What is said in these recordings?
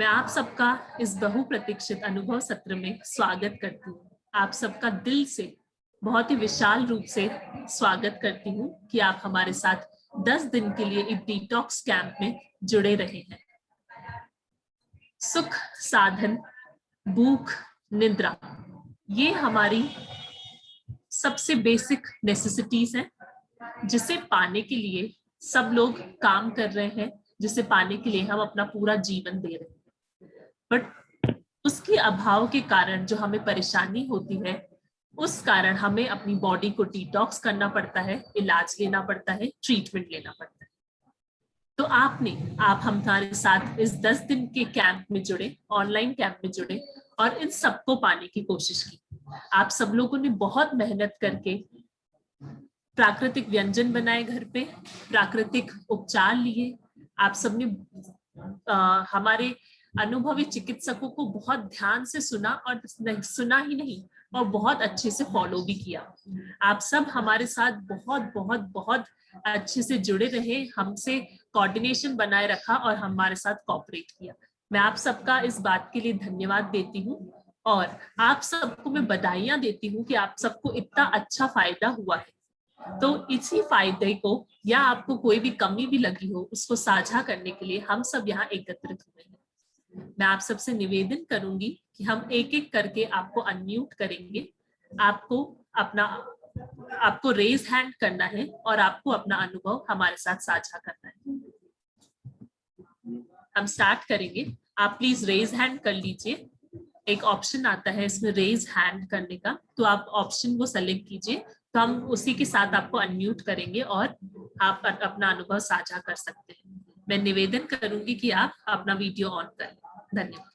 मैं आप सबका इस बहुप्रतीक्षित अनुभव सत्र में स्वागत करती हूँ। आप सबका दिल से बहुत ही विशाल रूप से स्वागत करती हूँ कि आप हमारे साथ 10 दिन के लिए इस डिटॉक्स कैंप में जुड़े रहे हैं। सुख, साधन, भूख, निद्रा, ये हमारी सबसे बेसिक नेसेसिटीज हैं, जिसे पाने के लिए सब लोग काम कर रहे हैं, जिसे पाने के लिए हम अपना पूरा जीवन दे रहे हैं। बट उसके अभाव के कारण जो हमें परेशानी होती है, उस कारण हमें अपनी बॉडी को डिटॉक्स करना पड़ता है, इलाज लेना पड़ता है, ट्रीटमेंट लेना पड़ता है। तो आप हमारे साथ इस 10 दिन के कैंप में जुड़े, ऑनलाइन कैंप में जुड़े और इन सबको पाने की कोशिश की। आप सब लोगों ने बहुत मेहनत करके प्राकृतिक व्यंजन बनाए, घर पे प्राकृतिक उपचार लिए। आप सबने हमारे अनुभवी चिकित्सकों को बहुत ध्यान से सुना, और सुना ही नहीं और बहुत अच्छे से फॉलो भी किया। आप सब हमारे साथ बहुत बहुत बहुत अच्छे से जुड़े रहे, हमसे कोऑर्डिनेशन बनाए रखा और हमारे साथ कोऑपरेट किया। मैं आप सबका इस बात के लिए धन्यवाद देती हूँ और आप सबको मैं बधाइयां देती हूँ कि आप सबको इतना अच्छा फायदा हुआ है। तो इसी फायदे को या आपको कोई भी कमी भी लगी हो, उसको साझा करने के लिए हम सब यहाँ एकत्रित हुए हैं। मैं आप सबसे निवेदन करूंगी कि हम एक एक करके आपको अनम्यूट करेंगे। आपको रेज हैंड करना है और आपको अपना अनुभव हमारे साथ साझा करना है। हम स्टार्ट करेंगे। आप प्लीज रेज हैंड कर लीजिए। एक ऑप्शन आता है इसमें रेज हैंड करने का, तो आप ऑप्शन को सेलेक्ट कीजिए, तो हम उसी के साथ आपको अनम्यूट करेंगे और आप अपना अनुभव साझा कर सकते हैं। मैं निवेदन करूंगी कि आप अपना वीडियो ऑन करें। धन्यवाद।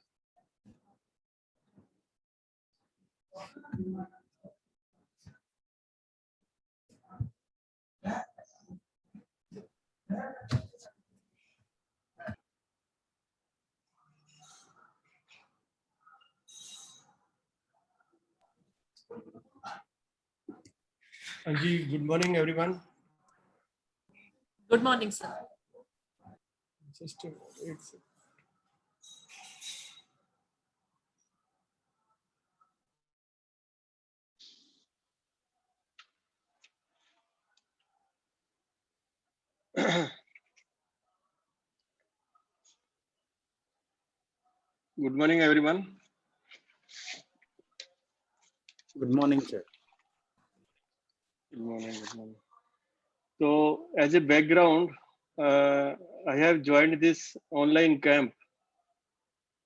Anji, good morning, everyone. Good morning, sir. Just wait. Good morning, everyone. Good morning, sir. Good morning. Good morning. So, as a background, I have joined this online camp.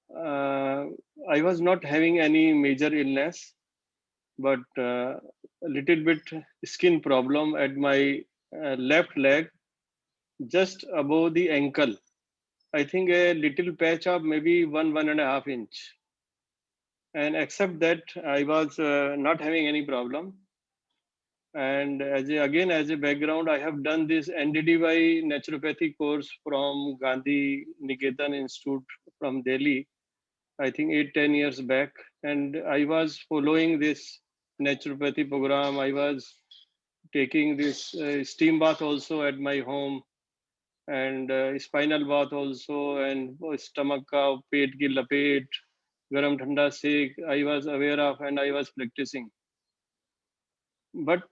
I was not having any major illness, but a little bit skin problem at my left leg, just above the ankle. I think a little patch of maybe 1.5 inch. And except that, I was not having any problem. And as a background, I have done this NDDY naturopathy course from Gandhi Niketan Institute from Delhi, I think 8-10 years back. And I was following this naturopathy program. I was taking this steam bath also at my home, and spinal bath also, and stomach ka pet ki lapet, garam thanda sek, I was aware of and I was practicing. But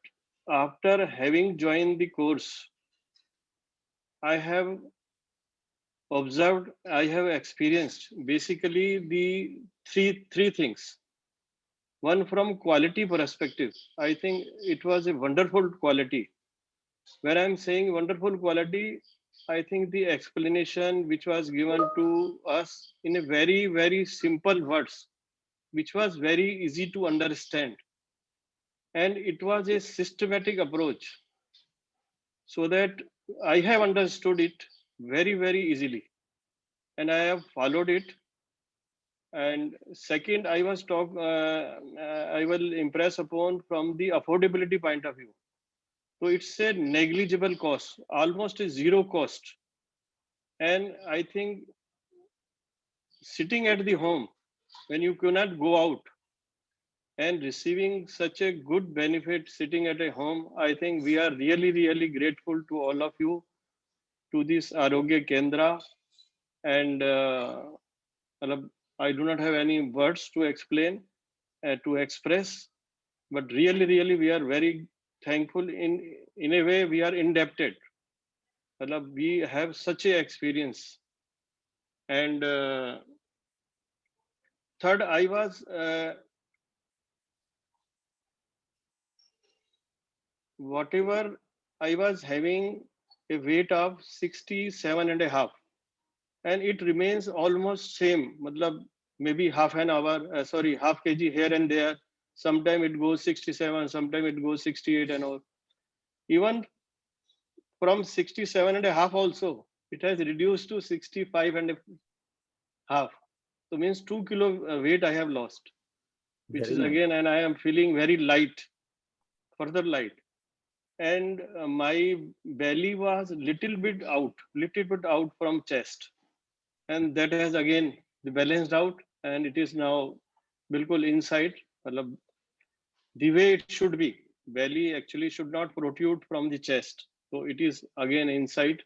after having joined the course, I have observed, I have experienced basically the three things. One, from quality perspective, I think it was a wonderful quality. When I'm saying wonderful quality, I think the explanation which was given to us in a very, very simple words, which was very easy to understand. And it was a systematic approach, so that I have understood it very, very easily. And I have followed it. And second, I will impress upon from the affordability point of view. So it's a negligible cost, almost a zero cost. And I think sitting at the home, when you cannot go out, and receiving such a good benefit sitting at a home, I think we are really, really grateful to all of you, to this Arogya Kendra. And मतलब I do not have any words to explain, to express, but really we are very thankful. In a way we are indebted. मतलब we have such a experience. And third, I was whatever I was having a weight of 67.5, and it remains almost same. Matlab maybe half an hour, half kg here and there. Sometime it goes 67, sometime it goes 68 and all. Even from 67.5 also, it has reduced to 65.5. So means 2 kilo weight I have lost, which Very is nice. again, and I am feeling very light, further light. And my belly was little bit out from chest, and that has again balanced out, and it is now bilkul inside. Matlab, the way it should be. Belly actually should not protrude from the chest, so it is again inside.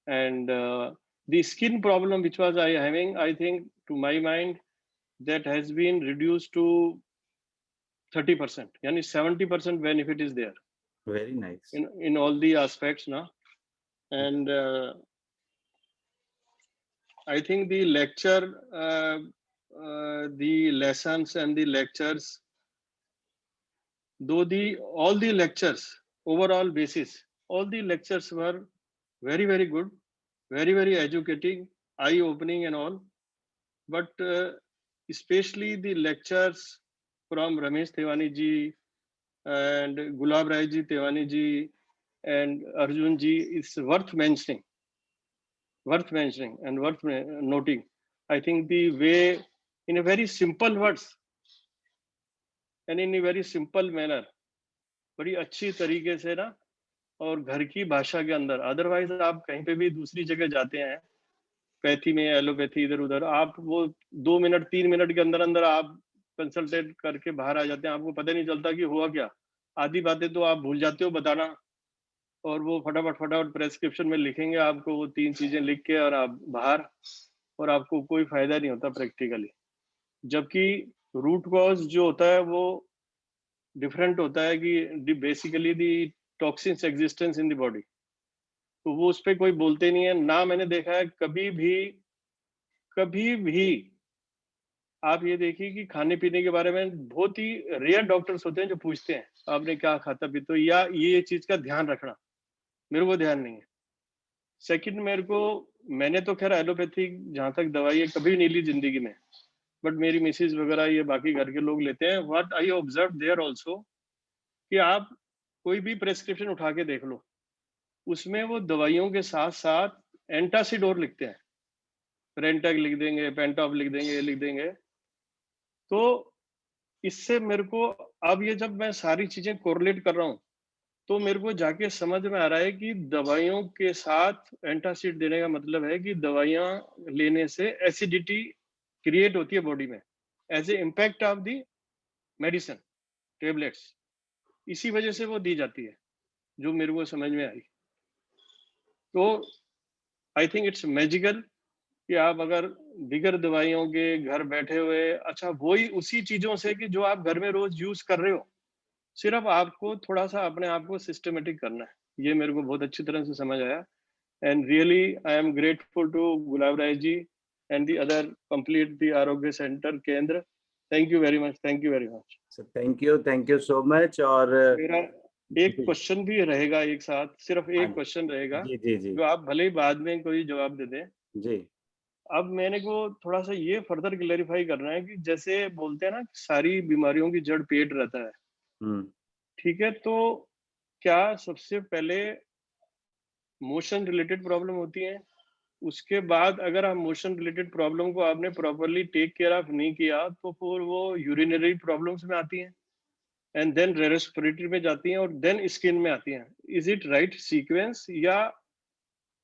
And the skin problem which was I having, I think to my mind, that has been reduced to 30%. Yani 70% benefit is there Very nice. in all the aspects now. And I think the lecture, the lessons and the lectures, though all the lectures, overall basis, all the lectures were very good, very educating, eye-opening and all. But especially the lectures from Ramesh Tewani ji and Gulab Rai ji Tewani ji and Arjun ji is worth mentioning and worth noting. I think the way, in a very simple words and in a very simple manner, बड़ी अच्छी तरीके से ना, और घर की भाषा के अंदर. अदरवाइज आप कहीं पे भी दूसरी जगह जाते हैं, पैथी में, एलोपैथी, इधर उधर, आप वो 2 मिनट 3 मिनट के अंदर अंदर आप कंसल्टेट करके बाहर आ जाते हैं, आपको पता नहीं चलता कि हुआ क्या. आधी बातें तो आप भूल जाते हो बताना, और वो फटाफट प्रेस्क्रिप्शन में लिखेंगे आपको, वो 3 चीजें लिख के, और आप बाहर, और आपको कोई फायदा नहीं होता प्रैक्टिकली. जबकि रूट कॉज जो होता है वो डिफरेंट होता है, कि basically the toxins existence in the body, तो वो उस पर कोई बोलते नहीं है ना. मैंने देखा है कभी भी आप ये देखिए कि खाने पीने के बारे में बहुत ही रेयर डॉक्टर्स होते हैं जो पूछते हैं आपने क्या खाता पीता, तो या ये चीज का ध्यान रखना. मेरे को ध्यान नहीं है. सेकंड, मैंने तो खैर एलोपैथिक जहां तक दवाई है कभी नहीं ली जिंदगी में, बट मेरी मिसेज वगैरह, ये बाकी घर के लोग लेते हैं. What I observe there also, कि आप कोई भी प्रेस्क्रिप्शन उठा के देख लो, उसमें वो दवाइयों के साथ साथ एंटासिडोर लिखते हैं, रेंटैक लिख देंगे, पेंटॉप लिख देंगे, ये लिख देंगे. तो इससे मेरे को अब ये जब मैं सारी चीजें कोरिलेट कर रहा हूँ, तो मेरे को जाके समझ में आ रहा है कि दवाइयों के साथ एंटासिड देने का मतलब है कि दवाइयां लेने से एसिडिटी क्रिएट होती है बॉडी में, as a impact of the medicine tablets. इसी वजह से वो दी जाती है, जो मेरे को समझ में आई. तो आई थिंक इट्स मैजिकल कि आप अगर बिगर दवाइयों के घर बैठे हुए, अच्छा वही उसी चीजों से कि जो आप घर में रोज यूज कर रहे हो, सिर्फ आपको थोड़ा सा अपने आप को सिस्टमेटिक करना है. ये मेरे को बहुत अच्छी तरह से समझ आया. And really I am grateful to Gulab Rai ji and the other complete the Arogya centre केंद्र. Thank you very much. Thank you so much. और मेरा एक क्वेश्चन भी रहेगा एक साथ, सिर्फ एक क्वेश्चन रहेगा, जी, जो आप भले ही बाद में कोई जवाब दे दें. जी. अब मैंने को थोड़ा सा ये फर्दर क्लेरिफाई करना है कि जैसे बोलते हैं ना, सारी बीमारियों की जड़ पेट रहता है. ठीक है, तो क्या सबसे पहले मोशन रिलेटेड प्रॉब्लम होती है, उसके बाद अगर हम मोशन रिलेटेड प्रॉब्लम को आपने प्रॉपरली टेक केयर ऑफ नहीं किया, तो फिर वो यूरिनरी प्रॉब्लम्स में आती हैं, एंड देन रेस्पिरेटरी में जाती हैं, और देन स्किन में आती हैं. इज इट राइट सीक्वेंस, या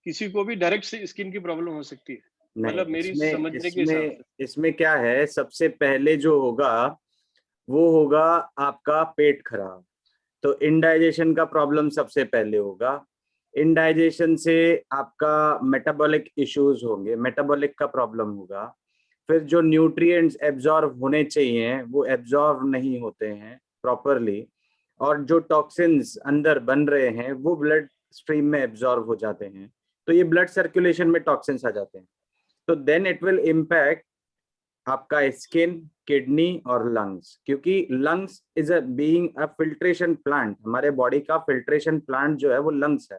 किसी को भी डायरेक्ट स्किन की प्रॉब्लम हो सकती है? मतलब मेरी समझने के हिसाब से इसमें क्या है, सबसे पहले जो होगा वो होगा आपका पेट खराब. तो इनडाइजेशन का प्रॉब्लम सबसे पहले होगा. इनडाइजेशन से आपका मेटाबॉलिक इश्यूज होंगे, मेटाबॉलिक का प्रॉब्लम होगा. फिर जो न्यूट्रिएंट्स एब्जॉर्ब होने चाहिए वो एब्जॉर्ब नहीं होते हैं प्रॉपरली, और जो टॉक्सिन्स अंदर बन रहे हैं वो ब्लड स्ट्रीम में एब्जॉर्ब हो जाते हैं, तो ये ब्लड सर्कुलेशन में टॉक्सिन्स आ जाते हैं। तो देन इट विल इम्पैक्ट आपका स्किन, किडनी और लंग्स, क्योंकि lungs is a being a filtration plant. हमारे बॉडी का फिल्ट्रेशन प्लांट जो है वो लंग्स है,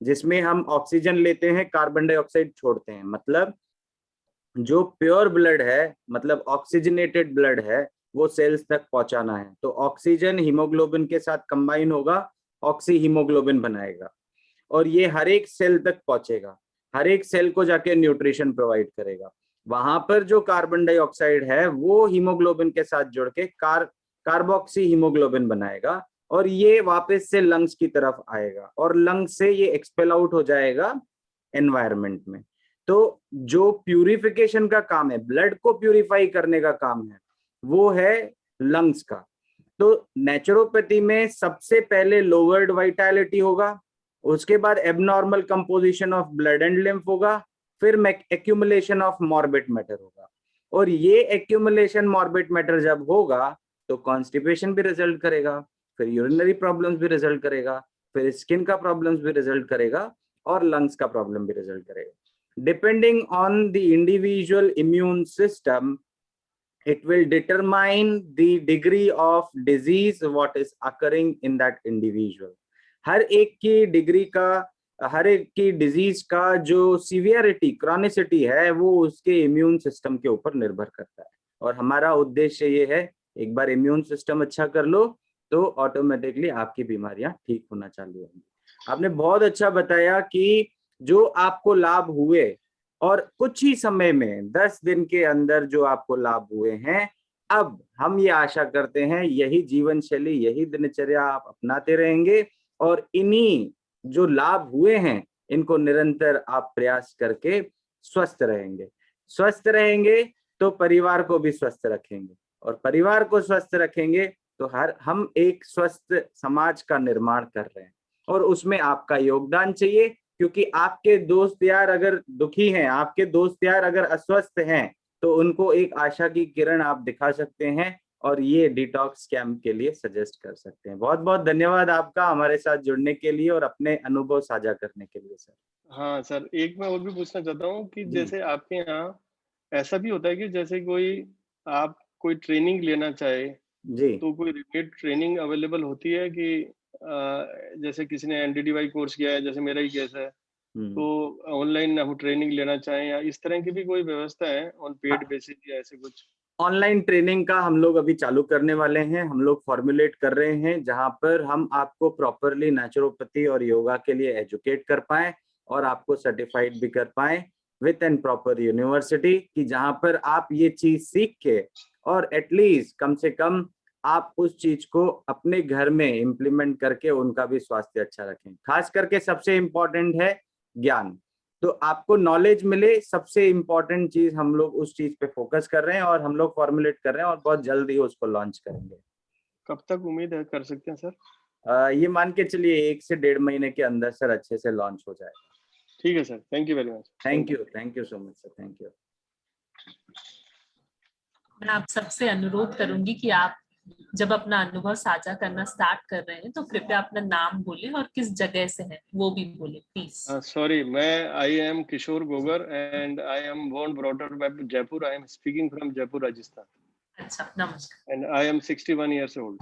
जिसमें हम ऑक्सीजन लेते हैं, कार्बन डाइऑक्साइड छोड़ते हैं। मतलब जो प्योर ब्लड है, मतलब ऑक्सीजनेटेड ब्लड है, वो सेल्स तक पहुंचाना है। तो ऑक्सीजन हीमोग्लोबिन के साथ कंबाइन होगा, ऑक्सी हीमोग्लोबिन बनाएगा, और ये हर एक सेल तक पहुंचेगा, हर एक सेल को जाके न्यूट्रिशन प्रोवाइड करेगा। वहां पर जो कार्बन डाइऑक्साइड है वो हीमोग्लोबिन के साथ जुड़ के कार्बोक्सी हीमोग्लोबिन बनाएगा, और ये वापस से लंग्स की तरफ आएगा, और लंग्स से ये एक्सपेल आउट हो जाएगा एनवायरनमेंट में। तो जो प्यूरिफिकेशन का काम है, ब्लड को प्यूरिफाई करने का काम है, वो है लंग्स का। तो नेचुरोपैथी में सबसे पहले लोअर्ड वाइटैलिटी होगा, उसके बाद abnormal composition of blood and lymph होगा, फिर एक्यूमुलेशन ऑफ मॉर्बिड मैटर होगा। और ये एक्यूमुलेशन मॉर्बिड मैटर जब होगा तो कॉन्स्टिपेशन भी रिजल्ट करेगा, फिर यूरिनरी प्रॉब्लम्स भी रिजल्ट करेगा, फिर स्किन का प्रॉब्लम्स भी रिजल्ट करेगा, और लंग्स का प्रॉब्लम भी रिजल्ट करेगा। Depending on the individual immune system, it will determine the degree of disease what is occurring in that individual. हर एक की डिग्री का, हर एक की डिजीज का जो सीवियरिटी, क्रॉनिसिटी है, वो उसके इम्यून सिस्टम के ऊपर निर्भर करता है। और हमारा उद्देश्य ये है, एक बार इम्यून सिस्टम अच्छा कर लो तो ऑटोमेटिकली आपकी बीमारियां ठीक होना चालू होंगी। आपने बहुत अच्छा बताया कि जो आपको लाभ हुए, और कुछ ही समय में 10 दिन के अंदर जो आपको लाभ हुए हैं, अब हम ये आशा करते हैं यही जीवन शैली, यही दिनचर्या आप अपनाते रहेंगे, और इन्हीं जो लाभ हुए हैं इनको निरंतर आप प्रयास करके स्वस्थ रहेंगे। स्वस्थ रहेंगे तो परिवार को भी स्वस्थ रखेंगे, और परिवार को स्वस्थ रखेंगे तो हम एक स्वस्थ समाज का निर्माण कर रहे हैं, और उसमें आपका योगदान चाहिए। क्योंकि आपके दोस्त यार अगर दुखी हैं, आपके दोस्त यार अगर अस्वस्थ हैं, तो उनको एक आशा की किरण आप दिखा सकते हैं, और ये डिटॉक्स कैंप के लिए सजेस्ट कर सकते हैं। बहुत बहुत धन्यवाद आपका हमारे साथ जुड़ने के लिए और अपने अनुभव साझा करने के लिए सर। हाँ सर, एक मैं और भी पूछना चाहता हूँ कि जी। जैसे आपके यहाँ ऐसा भी होता है कि जैसे कोई ट्रेनिंग लेना चाहे जी तो कोई रिपीट ट्रेनिंग अवेलेबल होती है कि जैसे किसी ने NDDY कोर्स किया है, जैसे मेरा ही केस है, तो ऑनलाइन हम ट्रेनिंग लेना चाहें, या इस तरह की भी कोई व्यवस्था है ऑन पेड बेसिस या ऐसे कुछ? ऑनलाइन ट्रेनिंग का हम लोग अभी चालू करने वाले हैं, हम लोग फॉर्मुलेट कर रहे हैं, जहां पर हम आपको प्रॉपरली नेचुरोपैथी और योगा के लिए एजुकेट कर पाए, और आपको सर्टिफाइड भी कर पाए विथ एन प्रॉपर यूनिवर्सिटी, कि जहां पर आप ये चीज सीख के, और एटलीस्ट कम से कम आप उस चीज को अपने घर में इम्प्लीमेंट करके उनका भी स्वास्थ्य अच्छा रखें। खास करके सबसे इम्पोर्टेंट है ज्ञान, तो आपको नॉलेज मिले, सबसे इम्पोर्टेंट चीज हम लोग उस चीज पे फोकस कर रहे हैं, और हम लोग फॉर्मुलेट कर रहे हैं, और बहुत जल्द ही उसको लॉन्च करेंगे। कब तक उम्मीद है कर सकते हैं सर? ये मान के चलिए 1 से 1.5 महीने के अंदर सर अच्छे से लॉन्च हो जाएगा। ठीक है sir, thank you very much. Thank you so much sir, thank you. मैं आप सबसे अनुरोध करूंगी कि आप जब अपना अनुभव साझा करना स्टार्ट कर रहे हैं तो कृपया अपना नाम बोलें और किस जगह से हैं वो भी बोलें please. Sorry, I am Kishor Gogar and I am born brought up at Jaipur. I am speaking from Jaipur, Rajasthan. अच्छा, नमस्कार। And I am 61 years old.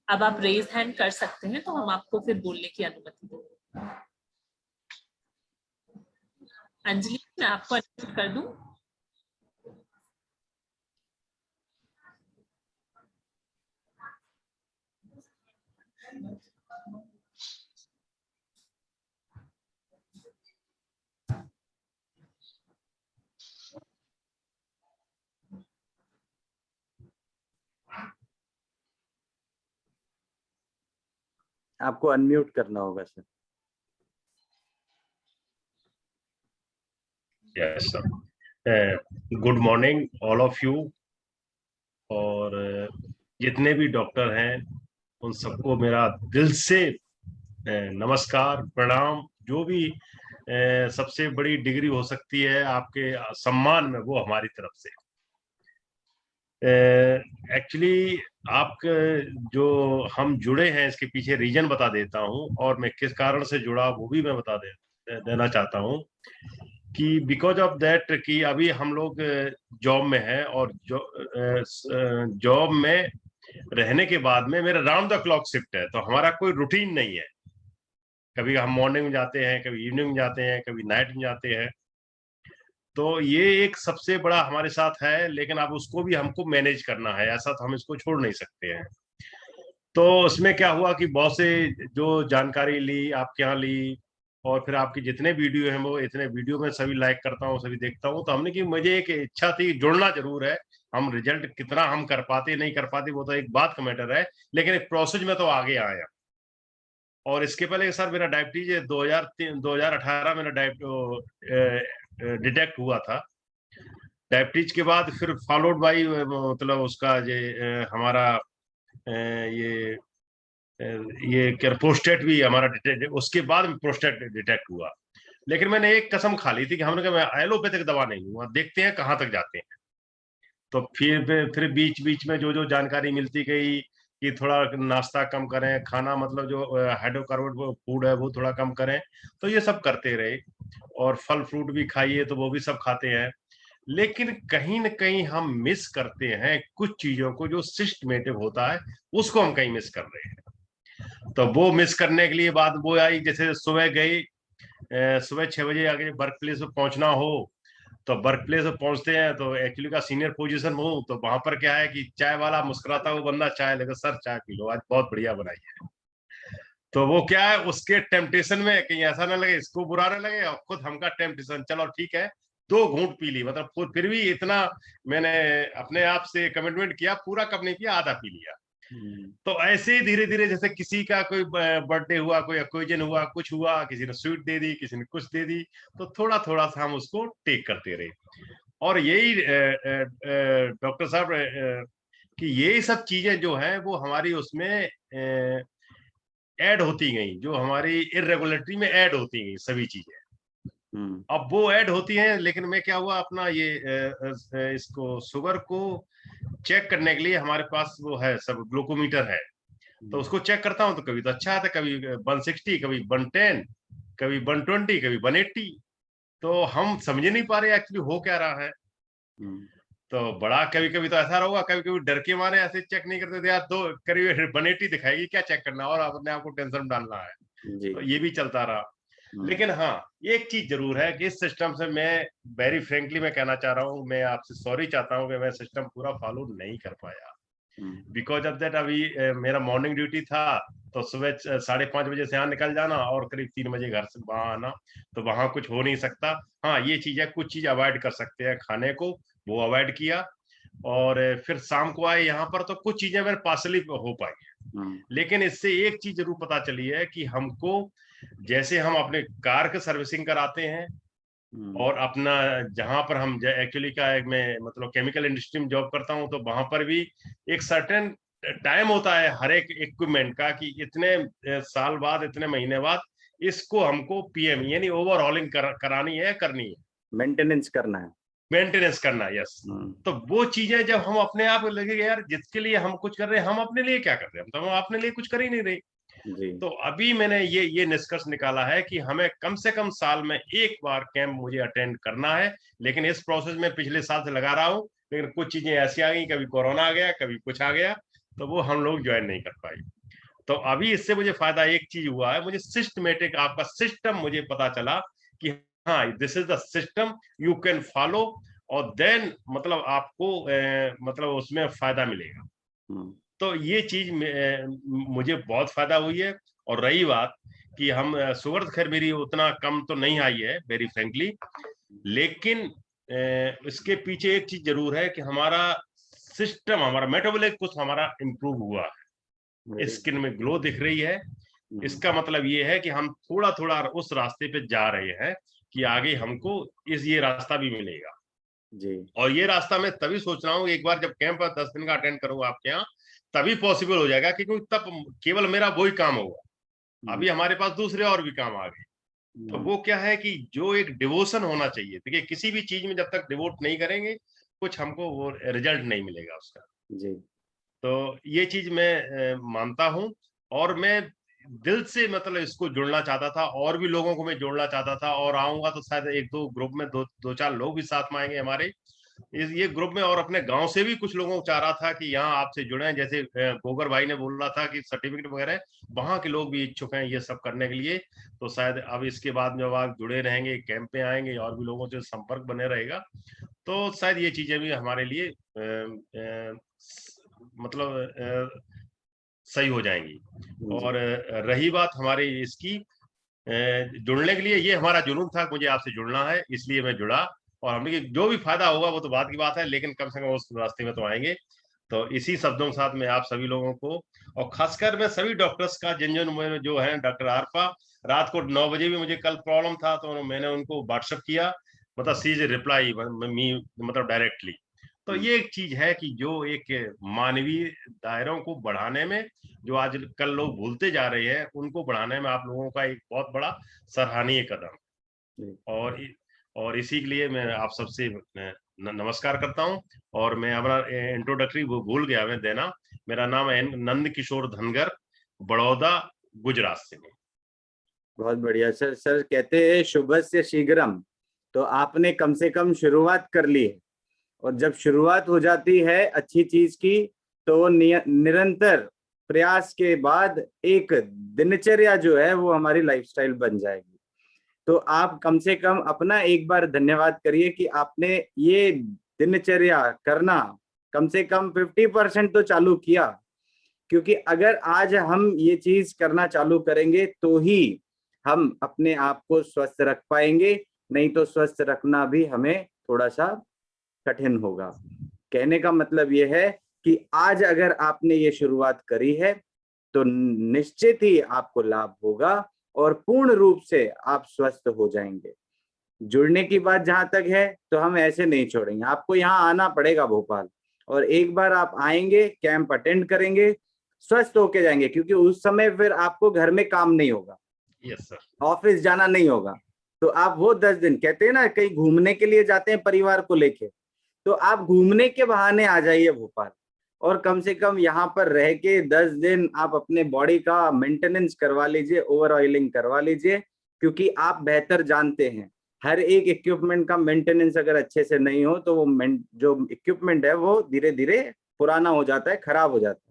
अब आप रेज हैंड कर सकते हैं तो हम आपको फिर बोलने की अनुमति देंगे। अंजलि, मैं आपको अनम्यूट कर दूं? आपको अनम्यूट करना होगा sir. Yes, sir. Good morning all of you. और जितने भी डॉक्टर हैं उन सबको मेरा दिल से नमस्कार, प्रणाम। जो भी सबसे बड़ी डिग्री हो सकती है आपके सम्मान में, वो हमारी तरफ से। एक्चुअली आप जो हम जुड़े हैं, इसके पीछे रीजन बता देता हूँ, और मैं किस कारण से जुड़ा वो भी मैं बता देना चाहता हूँ कि बिकॉज ऑफ दैट कि अभी हम लोग जॉब में हैं, और जॉब में रहने के बाद में मेरा राउंड द क्लॉक शिफ्ट है, तो हमारा कोई रूटीन नहीं है। कभी हम मॉर्निंग में जाते हैं, कभी इवनिंग में जाते हैं, कभी नाइट में जाते हैं। तो ये एक सबसे बड़ा हमारे साथ है, लेकिन अब उसको भी हमको मैनेज करना है, ऐसा तो हम इसको छोड़ नहीं सकते हैं। तो उसमें क्या हुआ कि बहुत से जो जानकारी ली, आपके यहाँ ली, और फिर आपके जितने वीडियो हैं वो इतने वीडियो में सभी लाइक करता हूँ, सभी देखता हूँ। तो हमने कि मुझे एक इच्छा थी, जुड़ना जरूर है। हम रिजल्ट कितना हम कर पाते नहीं कर पाते वो तो एक बात का मैटर है, लेकिन एक प्रोसेस में तो आगे आया। और इसके पहले सर मेरा डायबिटीज 2018 मेरा डिटेक्ट हुआ था। डायबिटीज के बाद फिर फॉलोड बाई मतलब उसका हमारा ये क्या प्रोस्टेट भी हमारा डिटेक्ट, उसके बाद प्रोस्टेट डिटेक्ट हुआ। लेकिन मैंने एक कसम खा ली थी कि हमने कहा मैं एलोपैथिक दवा नहीं लूंगा, देखते हैं कहाँ तक जाते हैं। तो फिर बीच बीच में जो जो जानकारी मिलती गई कि थोड़ा नाश्ता कम करें, खाना मतलब जो हाइड्रोकार्बोनेट फूड है वो थोड़ा कम करें, तो ये सब करते रहे। और फल फ्रूट भी खाइए, तो वो भी सब खाते हैं। लेकिन कहीं न कहीं हम मिस करते हैं कुछ चीजों को, जो सिस्टमेटिक होता है उसको हम कहीं मिस कर रहे हैं। तो वो मिस करने के लिए बात वो आई, जैसे सुबह गई, सुबह 6 बजे आगे वर्क प्लेस पे पहुंचना हो, तो वर्क प्लेस पे पहुंचते हैं तो एक्चुअली का सीनियर पोजीशन हो, तो वहां पर क्या है कि चाय वाला मुस्कुराता हुआ बंदा चाय लेकर, सर चाय पी लो, आज बहुत बढ़िया बनाई है। तो वो क्या है, उसके टेम्पटेशन में कहीं ऐसा ना लगे इसको बुरा ना लगे, और खुद हमका टेम्पटेशन, चलो ठीक है 2 घूंट पी ली, मतलब फिर भी इतना मैंने अपने आप से कमिटमेंट किया, पूरा कप नहीं पिया, आधा पी लिया। तो ऐसे ही धीरे धीरे, जैसे किसी का कोई बर्थडे हुआ, कोई ओकेजन हुआ, कुछ हुआ, किसी ने स्वीट दे दी, किसी ने कुछ दे दी, तो थोड़ा थोड़ा सा हम उसको टेक करते रहे। और यही डॉक्टर साहब कि यही सब चीजें जो हैं वो हमारी उसमें ऐड होती गई, जो हमारी इरेगुलरिटी में ऐड होती गई सभी चीजें। अब वो ऐड होती हैं, लेकिन मैं क्या हुआ, अपना ये इसको शुगर को चेक करने के लिए हमारे पास वो है सब ग्लूकोमीटर है, तो उसको चेक करता हूँ, तो कभी तो अच्छा आता है, कभी 160, कभी 110, कभी 120, कभी 180। तो हम समझ नहीं पा रहे एक्चुअली हो क्या रहा है। तो बड़ा कभी कभी तो ऐसा होगा, कभी कभी डर के मारे ऐसे चेक नहीं करते थे यार, तो करीब 180 दिखाएगी, क्या चेक करना, और अपने आप को टेंशन में डालना है। तो ये भी चलता रहा। लेकिन हाँ, एक चीज जरूर है कि इस सिस्टम से मैं वेरी फ्रेंकली मैं कहना चाह रहा हूँ, मैं आपसे सॉरी चाहता हूँ कि मैं सिस्टम पूरा फॉलो नहीं कर पाया। बिकॉज ऑफ दैट अभी मेरा मॉर्निंग ड्यूटी था, तो सुबह 5:30 बजे से यहाँ निकल जाना और करीब 3 बजे घर से वहां आना, तो वहां कुछ हो नहीं सकता। हाँ, ये चीज है, कुछ चीज अवॉइड कर सकते हैं खाने को, वो अवॉइड किया। और फिर शाम को आए यहाँ पर, तो कुछ चीजें मेरे पार्सली हो पाई। लेकिन इससे एक चीज जरूर पता चली है कि हमको, जैसे हम अपने कार का सर्विसिंग कराते हैं, और अपना जहां पर हम एक्चुअली क्या है, मैं मतलब केमिकल इंडस्ट्री में जॉब करता हूं, तो वहां पर भी एक सर्टेन टाइम होता है हर एक इक्विपमेंट का, कि इतने साल बाद, इतने महीने बाद इसको हमको पीएम यानी ओवरहॉलिंग करानी है, करनी है, मेंटेनेंस करना है, मेंटेनेंस करना है। यस। तो वो चीजें जब हम अपने आप लगेगा यार, जिसके लिए हम कुछ कर रहे हैं, हम अपने लिए क्या कर रहे हैं, हम तो अपने लिए कुछ कर ही नहीं रहे। तो अभी मैंने ये निष्कर्ष निकाला है कि हमें कम से कम साल में एक बार कैंप मुझे अटेंड करना है। लेकिन इस प्रोसेस में पिछले साल से लगा रहा हूँ, लेकिन कुछ चीजें ऐसी आ गई, कभी कोरोना आ गया, कभी कुछ आ गया, तो वो हम लोग ज्वाइन नहीं कर पाए। तो अभी इससे मुझे फायदा एक चीज हुआ है, मुझे सिस्टमेटिक आपका सिस्टम मुझे पता चला कि हाँ, this is the system you can follow, और देन मतलब आपको मतलब उसमें फायदा मिलेगा। तो ये चीज मुझे बहुत फायदा हुई है। और रही बात कि हम शुगर खैर मेरी उतना कम तो नहीं आई है वेरी फ्रेंकली, लेकिन इसके पीछे एक चीज जरूर है कि हमारा सिस्टम, हमारा मेटाबॉलिक कुछ हमारा इम्प्रूव हुआ है, स्किन में ग्लो दिख रही है। इसका मतलब ये है कि हम थोड़ा थोड़ा उस रास्ते पे जा रहे हैं कि आगे हमको ये रास्ता भी मिलेगा जी। और ये रास्ता मैं तभी सोच रहा हूँ, एक बार जब कैंप 10 दिन का अटेंड करूंगा आपके यहाँ, तभी पॉसिबल हो जाएगा, क्योंकि तब केवल मेरा वही काम होगा। अभी हमारे पास दूसरे और भी काम आ गए, तो वो क्या है कि जो एक डिवोशन होना चाहिए, देखिए किसी भी चीज में जब तक डिवोट नहीं करेंगे कुछ हमको वो रिजल्ट नहीं मिलेगा उसका। जी तो ये चीज मैं मानता हूँ, और मैं दिल से मतलब इसको जुड़ना चाहता था, और भी लोगों को मैं जोड़ना चाहता था, और आऊंगा तो शायद एक दो ग्रुप में दो चार लोग भी साथ में आएंगे हमारे ये ग्रुप में, और अपने गांव से भी कुछ लोगों को चाह रहा था कि यहाँ आपसे जुड़े, जैसे गोगर भाई ने बोल रहा था कि सर्टिफिकेट वगैरह वहां के लोग भी इच्छुक हैं ये सब करने के लिए। तो शायद अब इसके बाद जब आप जुड़े रहेंगे, कैंप पे आएंगे और भी लोगों से संपर्क बने रहेगा, तो शायद ये चीजें भी हमारे लिए मतलब सही हो जाएंगी। और रही बात हमारी इसकी जुड़ने के लिए, ये हमारा जुनून था, मुझे आपसे जुड़ना है इसलिए मैं जुड़ा, और हमने जो भी फायदा होगा वो तो बात की बात है, लेकिन कम से कम उस रास्ते में तो आएंगे। तो इसी शब्दों के साथ मैं आप सभी लोगों को, और खासकर मैं सभी डॉक्टर्स का, जिन जिन में जो है, डॉक्टर आरफा, रात को 9 बजे भी मुझे कल प्रॉब्लम था तो मैंने उनको व्हाट्सएप किया, मतलब सी इज रिप्लाई मी, मतलब डायरेक्टली। तो ये एक चीज है कि जो एक मानवीय दायरों को बढ़ाने में, जो आज कल लोग भूलते जा रहे हैं, उनको बढ़ाने में आप लोगों का एक बहुत बड़ा सराहनीय कदम। और इसी के लिए मैं आप सबसे नमस्कार करता हूं। और मैं अपना इंट्रोडक्टरी वो भूल गया मैं देना, मेरा नाम है नंद किशोर धनगर, बड़ौदा गुजरात से। बहुत बढ़िया सर। सर कहते हैं शुभस्य शीघ्रम, तो आपने कम से कम शुरुआत कर ली है, और जब शुरुआत हो जाती है अच्छी चीज की तो निरंतर प्रयास के बाद एक दिनचर्या जो है वो हमारी लाइफस्टाइल बन जाएगी। तो आप कम से कम अपना एक बार धन्यवाद करिए कि आपने ये दिनचर्या करना कम से कम 50% तो चालू किया, क्योंकि अगर आज हम ये चीज करना चालू करेंगे तो ही हम अपने आप को स्वस्थ रख पाएंगे, नहीं तो स्वस्थ रखना भी हमें थोड़ा सा कठिन होगा। कहने का मतलब ये है कि आज अगर आपने ये शुरुआत करी है तो निश्चित ही आपको लाभ होगा और पूर्ण रूप से आप स्वस्थ हो जाएंगे। जुड़ने की बात जहां तक है तो हम ऐसे नहीं छोड़ेंगे, आपको यहाँ आना पड़ेगा भोपाल, और एक बार आप आएंगे, कैंप अटेंड करेंगे, स्वस्थ होके जाएंगे, क्योंकि उस समय फिर आपको घर में काम नहीं होगा, यस सर, ऑफिस जाना नहीं होगा। तो आप वो 10 दिन, कहते हैं ना कहीं घूमने के लिए जाते हैं परिवार को लेके, तो आप घूमने के बहाने आ जाइए भोपाल, और कम से कम यहाँ पर रह के 10 दिन आप अपने बॉडी का मेंटेनेंस करवा लीजिए, ओवर ऑयलिंग करवा लीजिए, क्योंकि आप बेहतर जानते हैं हर एक इक्विपमेंट का मेंटेनेंस अगर अच्छे से नहीं हो तो वो जो इक्विपमेंट है वो धीरे धीरे पुराना हो जाता है, खराब हो जाता है।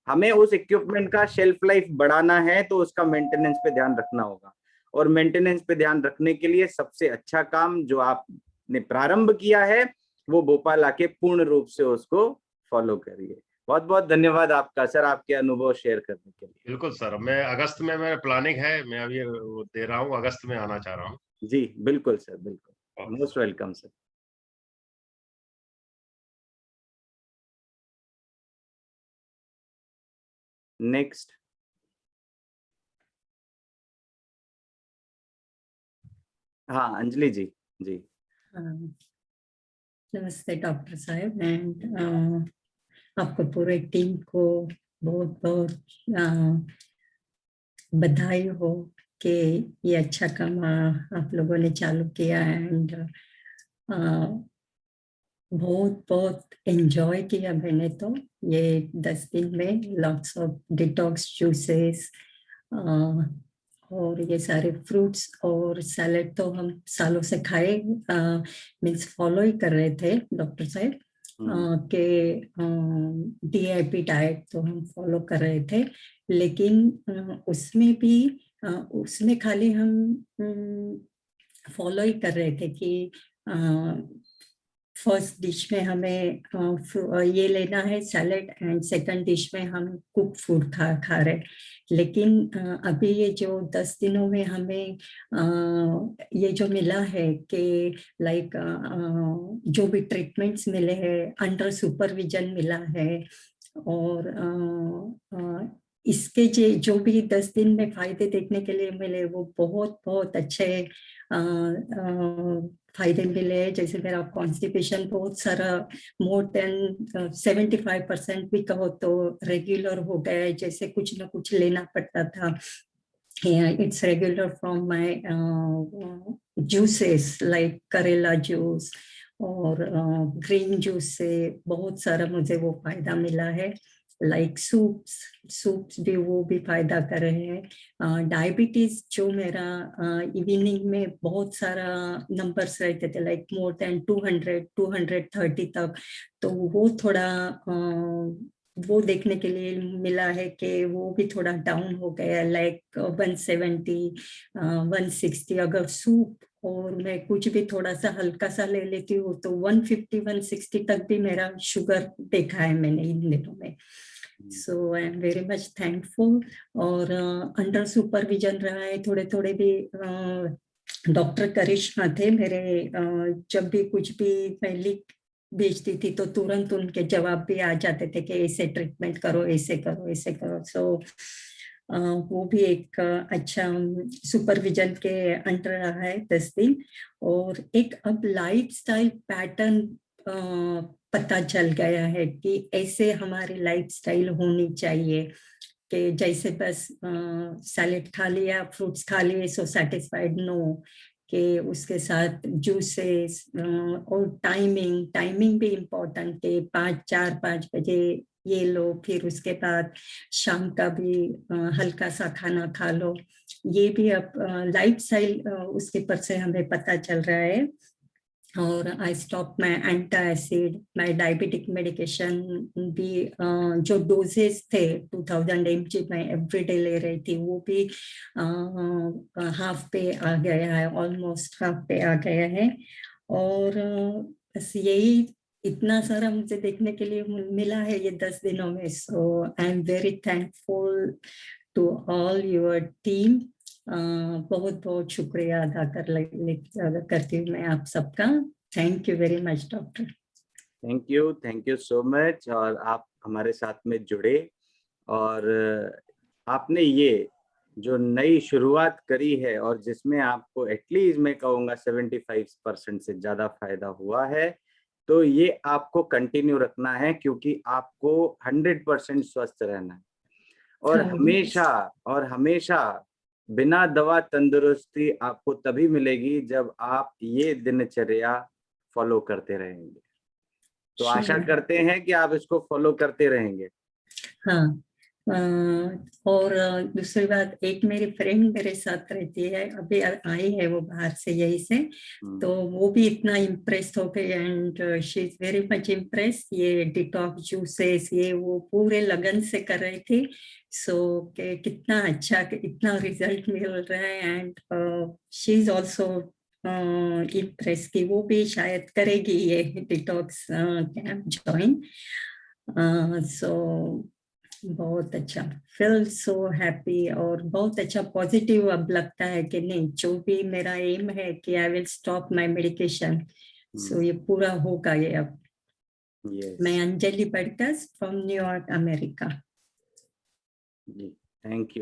हमें उस इक्विपमेंट का शेल्फ लाइफ बढ़ाना है तो उसका मेंटेनेंस पे ध्यान रखना होगा, और मेंटेनेंस पे ध्यान रखने के लिए सबसे अच्छा काम जो आपने प्रारंभ किया है वो भोपाल आके पूर्ण रूप से उसको फॉलो करिए। बहुत बहुत धन्यवाद आपका सर, आपके अनुभव शेयर करने के लिए। बिल्कुल सर, मैं अगस्त में, मेरा प्लानिंग है, मैं अभी वो दे रहा हूँ, अगस्त में आना चाह रहा हूँ। जी बिल्कुल सर, बिल्कुल, मोस्ट वेलकम सर। नेक्स्ट। हाँ अंजलि जी। जी नमस्ते डॉक्टर साहब, एंड आपको पूरे टीम को बहुत बहुत बधाई हो कि ये अच्छा काम आप लोगों ने चालू किया है, एंड बहुत बहुत एंजॉय किया मैंने तो ये 10 दिन में। लॉट्स ऑफ डिटॉक्स जूसेस और ये सारे फ्रूट्स और सैलेड तो हम सालों से खाए, मीन्स फॉलो ही कर रहे थे डॉक्टर साहब के DIP डाइट तो हम फॉलो कर रहे थे, लेकिन उसमें खाली हम फॉलो ही कर रहे थे कि फर्स्ट डिश में हमें ये लेना है सैलेड, एंड सेकंड डिश में हम कुक फूड खा रहे। लेकिन अभी ये जो 10 दिनों में हमें ये जो मिला है कि लाइक जो भी ट्रीटमेंट्स मिले हैं अंडर सुपरविजन मिला है, और इसके जो भी 10 दिन में फायदे देखने के लिए मिले वो बहुत बहुत अच्छे फायदे मिले। जैसे मेरा कॉन्स्टिपेशन बहुत सारा मोर देन 75% भी कहो तो रेगुलर हो गया है, जैसे कुछ ना कुछ लेना पड़ता था Yeah, it's regular from my juices like करेला जूस और ग्रीन जूस से बहुत सारा मुझे वो फायदा मिला है. लाइक सूप्स भी वो भी फायदा कर रहे हैं. डायबिटीज जो मेरा इवनिंग में बहुत सारा नंबर्स रहते थे लाइक मोर देन 230 तक, तो वो थोड़ा वो देखने के लिए मिला है कि वो भी थोड़ा डाउन हो गया, लाइक 170 160. अगर सूप और मैं कुछ भी थोड़ा सा हल्का सा ले लेती हूँ तो 150 160 तक भी मेरा शुगर देखा है मैंने इन दिनों में. So I am very much thankful. और अंडर सुपरविजन रहा है थोड़े थोड़े भी. डॉक्टर करिश्मा थे मेरे, जब भी कुछ भी मैं लिख भेजती थी तो तुरंत उनके जवाब भी आ जाते थे कि ऐसे ट्रीटमेंट करो, ऐसे करो, ऐसे करो. सो वो भी एक अच्छा सुपरविजन के अंडर रहा है 10 दिन. और एक अब लाइफस्टाइल पैटर्न पता चल गया है कि ऐसे हमारी लाइफस्टाइल होनी चाहिए कि जैसे बस सैलेड खा लिया, फ्रूट्स खा लिए सो सेटिस्फाइड, नो, कि उसके साथ जूसेस और टाइमिंग भी इम्पोर्टेंट है. 4-5 बजे ये लो, फिर उसके बाद शाम का भी हल्का सा खाना खा लो. ये भी अब लाइफस्टाइल उसके पर से हमें पता चल रहा है. और I stop my antacid, my diabetic medication भी जो डोजेस थे 2000 mg मैं एवरीडे ले रही थी वो भी हाफ पे आ गया है, ऑलमोस्ट हाफ पे आ गया है. और बस यही इतना सारा मुझे देखने के लिए मिला है ये 10 दिनों में. So I am very thankful to all your team. बहुत बहुत शुक्रिया अदा करती हूँ मैं आप सबका. Thank you very much doctor. Thank you so much. और आप हमारे साथ में जुड़े और आपने ये जो नई शुरुआत करी है और जिसमें आपको एटलीस्ट मैं कहूँगा 75% से ज्यादा फायदा हुआ है, तो ये आपको कंटिन्यू रखना है क्योंकि आपको 100% स्वस्थ रहना है. और हमेशा बिना दवा तंदुरुस्ती आपको तभी मिलेगी जब आप ये दिनचर्या फॉलो करते रहेंगे. तो आशा करते हैं कि आप इसको फॉलो करते रहेंगे. हाँ. और दूसरी बात, एक मेरी फ्रेंड मेरे साथ रहती है, अभी आई है वो बाहर से यही से, तो वो भी इतना इम्प्रेस्ड हो गई and she is very much impressed. ये डिटॉक्स जूसेस ये वो पूरे लगन से कर रही थी. सो के कितना अच्छा, इतना रिजल्ट मिल रहा है. And she is also impress कि वो भी शायद करेगी ये डिटॉक्स कैंप ज्वाइन. सो बहुत अच्छा, फील सो हैप्पी और बहुत अच्छा पॉजिटिव अब लगता है कि नहीं, जो भी मेरा एम है कि I will stop my medication, so ये पूरा होगा ये अब. मैं Anjali Badkas from New York America. Thank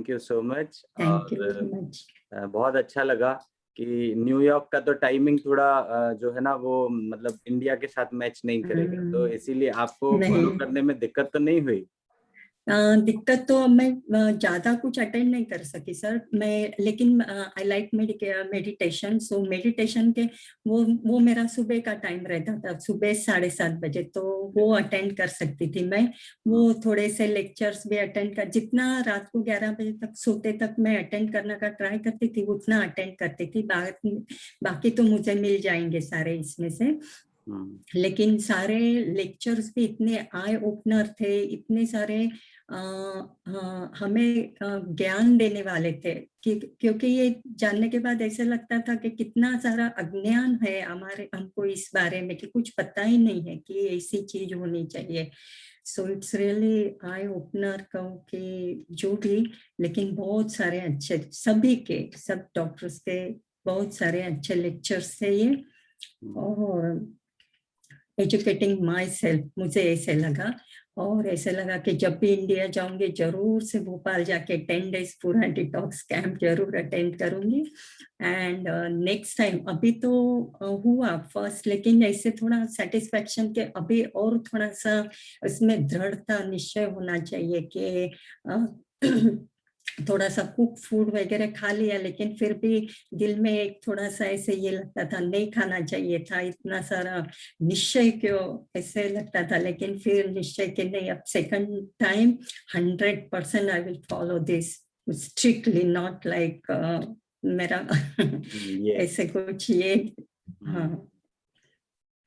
you so much. Thank you very much. बहुत अच्छा लगा कि न्यूयॉर्क का तो टाइमिंग थोड़ा जो है ना वो मतलब इंडिया के साथ मैच नहीं करेगा, तो इसीलिए आपको फॉलो करने में दिक्कत तो नहीं हुई? दिक्कत तो मैं ज्यादा कुछ अटेंड नहीं कर सकी सर मैं, लेकिन I like meditation. So meditation के वो मेरा सुबह का टाइम रहता था, सुबह 7:30 बजे, तो वो अटेंड कर सकती थी मैं. वो थोड़े से लेक्चर्स भी अटेंड कर, जितना रात को 11 बजे तक सोते तक मैं अटेंड करने का ट्राई करती थी उतना अटेंड करती थी. बाकी तो मुझे मिल जाएंगे सारे इसमें से. लेकिन सारे लेक्चर्स भी इतने आई ओपनर थे, इतने सारे हमें ज्ञान देने वाले थे कि क्योंकि ये जानने के बाद ऐसे लगता था कि कितना सारा अज्ञान है हमको इस बारे में कि कुछ पता ही नहीं है कि ऐसी चीज होनी चाहिए. So it's really eye opener कहूँ कि जो भी, लेकिन बहुत सारे अच्छे सब डॉक्टर्स के बहुत सारे अच्छे लेक्चर्स थे ये. और एजुकेटिंग माई सेल्फ मुझे ऐसे लगा, और ऐसे लगा कि जब भी इंडिया जाऊंगी जरूर से भोपाल जाके 10 days पूरा डिटॉक्स कैंप जरूर अटेंड करूंगी. एंड नेक्स्ट टाइम, अभी तो हुआ फर्स्ट, लेकिन ऐसे थोड़ा सेटिस्फेक्शन के अभी और थोड़ा सा इसमें दृढ़ता निश्चय होना चाहिए कि थोड़ा सा कुक फूड वगैरह खा लिया, लेकिन फिर भी दिल में एक थोड़ा सा ऐसे ये लगता था नहीं खाना चाहिए था, इतना सारा निश्चय क्यों ऐसे लगता था। लेकिन फिर निश्चय के नहीं, अब second time 100% I will follow this strictly, not like मेरा ऐसे कुछ ये। हाँ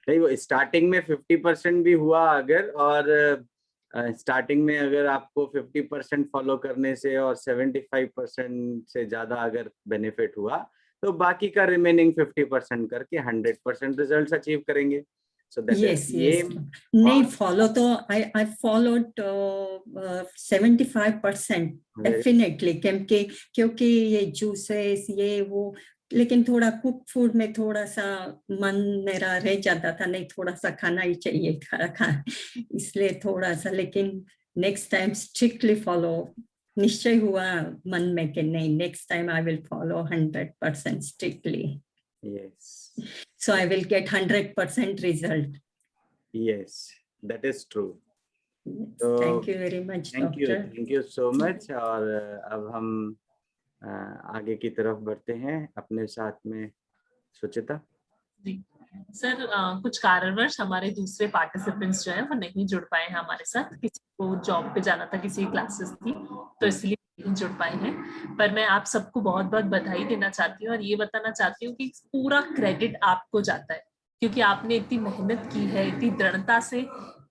नहीं, वो स्टार्टिंग में 50% भी हुआ अगर, और स्टार्टिंग में अगर आपको 50% फॉलो करने से और 75% से ज्यादा अगर बेनिफिट हुआ, तो बाकी का रिमेनिंग 50% करके 100% रिजल्ट्स अचीव करेंगे। सो दैट yes, ये yes. नहीं फॉलो तो I followed 75% डेफिनेटली, क्योंकि ये जूसेस ये वो, लेकिन थोड़ा कुक फूड में थोड़ा सा मन मेरा रह जाता था, नहीं थोड़ा सा खाना ही चाहिए खा इसलिए थोड़ा सा। लेकिन नेक्स्ट टाइम स्ट्रिक्टली फॉलो, निश्चय हुआ मन में कि नहीं, next time I will follow 100% strictly, yes, so I will get 100% result. Yes, that is true. Yes, thank you very much, doctor. Thank you so much. और अब हम आगे की तरफ बढ़ते हैं अपने साथ में सुचिता। जी सर, कुछ कारणवश हमारे दूसरे पार्टिसिपेंट्स जो है वो नहीं जुड़ पाए हैं हमारे साथ। किसी को जॉब पे जाना था, किसी क्लासेस थी, तो इसलिए नहीं जुड़ पाए हैं। पर मैं आप सबको बहुत बहुत बधाई देना चाहती हूँ और ये बताना चाहती हूँ कि पूरा क्रेडिट आपको जाता है, क्योंकि आपने इतनी मेहनत की है, इतनी दृढ़ता से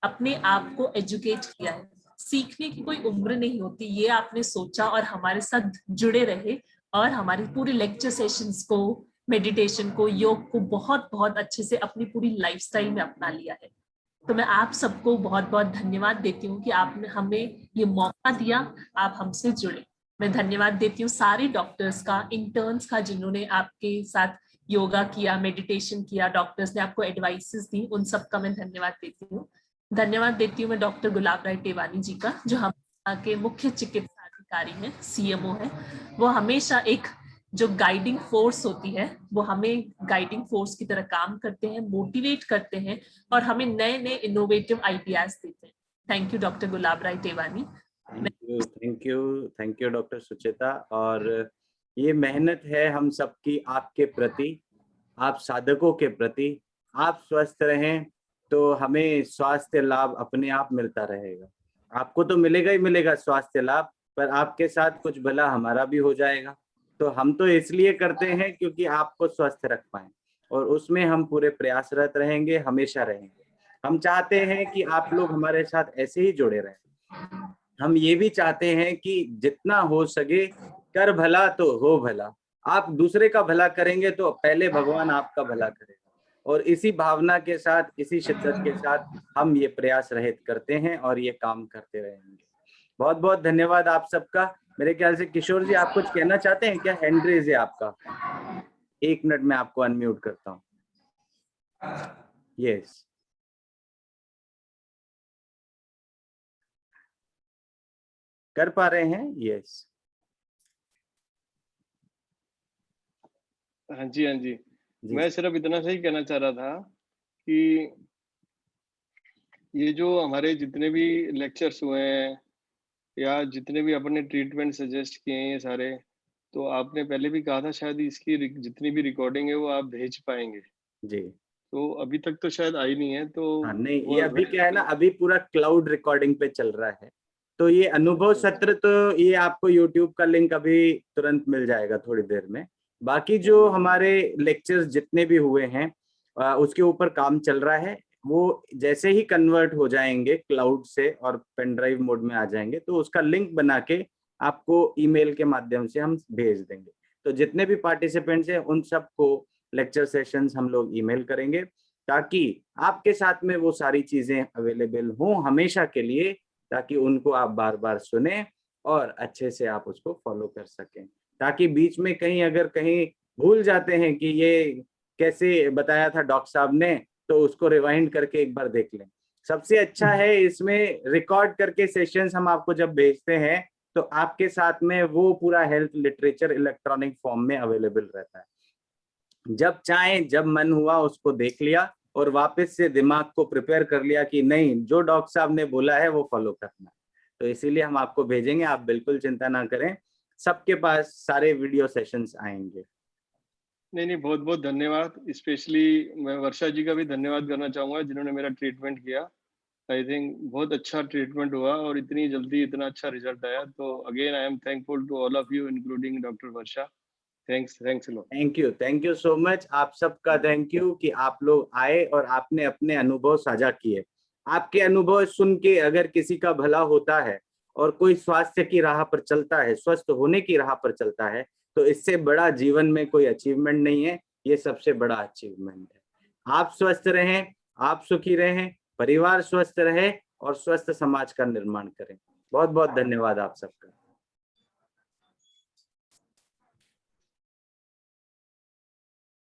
अपने आप को एजुकेट किया है। सीखने की कोई उम्र नहीं होती, ये आपने सोचा और हमारे साथ जुड़े रहे और हमारी पूरी लेक्चर सेशंस को, मेडिटेशन को, योग को बहुत बहुत अच्छे से अपनी पूरी लाइफस्टाइल में अपना लिया है। तो मैं आप सबको बहुत बहुत धन्यवाद देती हूँ कि आपने हमें ये मौका दिया, आप हमसे जुड़े। मैं धन्यवाद देती हूँ सारे डॉक्टर्स का, इंटर्न्स का, जिन्होंने आपके साथ योगा किया, मेडिटेशन किया, डॉक्टर्स ने आपको एडवाइसेस दी, उन सबका मैं धन्यवाद देती हूँ। धन्यवाद देती हूँ मैं डॉक्टर गुलाब राय टेवानी जी का, जो हमारे मुख्य चिकित्सा अधिकारी हैं, CMO है। वो हमेशा एक जो गाइडिंग फोर्स होती है, वो हमें गाइडिंग फोर्स की तरह काम करते हैं, मोटिवेट करते हैं और हमें नए नए इनोवेटिव आइडियाज देते हैं। Thank you doctor Gulab Rai Tewani. Thank you doctor Suchita. और ये मेहनत है हम सबकी आपके प्रति, आप साधकों के प्रति। आप स्वस्थ रहें तो हमें स्वास्थ्य लाभ अपने आप मिलता रहेगा। आपको तो मिलेगा ही मिलेगा स्वास्थ्य लाभ, पर आपके साथ कुछ भला हमारा भी हो जाएगा। तो हम तो इसलिए करते हैं क्योंकि आपको स्वस्थ रख पाए, और उसमें हम पूरे प्रयासरत रहेंगे, हमेशा रहेंगे। हम चाहते हैं कि आप लोग हमारे साथ ऐसे ही जुड़े रहें। हम ये भी चाहते हैं कि जितना हो सके कर भला तो हो भला। आप दूसरे का भला करेंगे तो पहले भगवान आपका भला करेगा। और इसी भावना के साथ, इसी शिद्दत के साथ हम ये प्रयास रहित करते हैं और ये काम करते रहेंगे। बहुत बहुत धन्यवाद आप सबका। मेरे ख्याल से किशोर जी आप कुछ कहना चाहते हैं क्या? हैंड रेज है आपका, 1 मिनट में आपको अनम्यूट करता हूँ। यस, कर पा रहे हैं? यस, हाँ जी, हाँ जी। मैं सिर्फ इतना सा ही कहना चाह रहा था कि ये जो हमारे जितने भी लेक्चर्स हुए हैं या जितने भी अपने ट्रीटमेंट सजेस्ट किए हैं ये सारे, तो आपने पहले भी कहा था शायद इसकी जितनी भी रिकॉर्डिंग है वो आप भेज पाएंगे जी। तो अभी तक तो शायद आई नहीं है। तो हाँ नहीं, ये अभी क्या है ना, अभी पूरा क्लाउड रिकॉर्डिंग पे चल रहा है। तो ये अनुभव सत्र तो ये आपको YouTube का लिंक अभी तुरंत मिल जाएगा थोड़ी देर में। बाकी जो हमारे लेक्चर्स जितने भी हुए हैं उसके ऊपर काम चल रहा है। वो जैसे ही कन्वर्ट हो जाएंगे क्लाउड से और पेन ड्राइव मोड में आ जाएंगे, तो उसका लिंक बना के आपको ईमेल के माध्यम से हम भेज देंगे। तो जितने भी पार्टिसिपेंट्स हैं उन सबको लेक्चर सेशंस हम लोग ईमेल करेंगे, ताकि आपके साथ में वो सारी चीजें अवेलेबल हों हमेशा के लिए, ताकि उनको आप बार बार सुने और अच्छे से आप उसको फॉलो कर सकें। ताकि बीच में कहीं अगर कहीं भूल जाते हैं कि ये कैसे बताया था डॉक्टर साहब ने, तो उसको रिवाइंड करके एक बार देख लें। सबसे अच्छा है इसमें रिकॉर्ड करके सेशंस हम आपको जब भेजते हैं तो आपके साथ में वो पूरा हेल्थ लिटरेचर इलेक्ट्रॉनिक फॉर्म में अवेलेबल रहता है। जब चाहे, जब मन हुआ उसको देख लिया और वापस से दिमाग को प्रिपेयर कर लिया कि नहीं, जो डॉक्टर साहब ने बोला है वो फॉलो करना है। तो इसीलिए हम आपको भेजेंगे, आप बिल्कुल चिंता ना करें। सबके पास सारे वीडियो सेशंस आएंगे। नहीं, बहुत बहुत धन्यवाद। स्पेशली मैं वर्षा जी का भी धन्यवाद करना चाहूंगा जिन्होंने मेरा ट्रीटमेंट किया। आई थिंक बहुत अच्छा ट्रीटमेंट हुआ और इतनी जल्दी इतना अच्छा रिजल्ट आया। तो again I am thankful to all of you including doctor Varsha. Thanks a lot. Thank you so much. आप सबका थैंक यू कि आप लोग आए और आपने अपने अनुभव साझा किए। आपके अनुभव सुन के अगर किसी का भला होता है और कोई स्वास्थ्य की राह पर चलता है, स्वस्थ होने की राह पर चलता है, तो इससे बड़ा जीवन में कोई अचीवमेंट नहीं है। ये सबसे बड़ा अचीवमेंट है। आप स्वस्थ रहें, आप सुखी रहें, परिवार स्वस्थ रहे और स्वस्थ समाज का निर्माण करें। बहुत बहुत धन्यवाद आप सबका।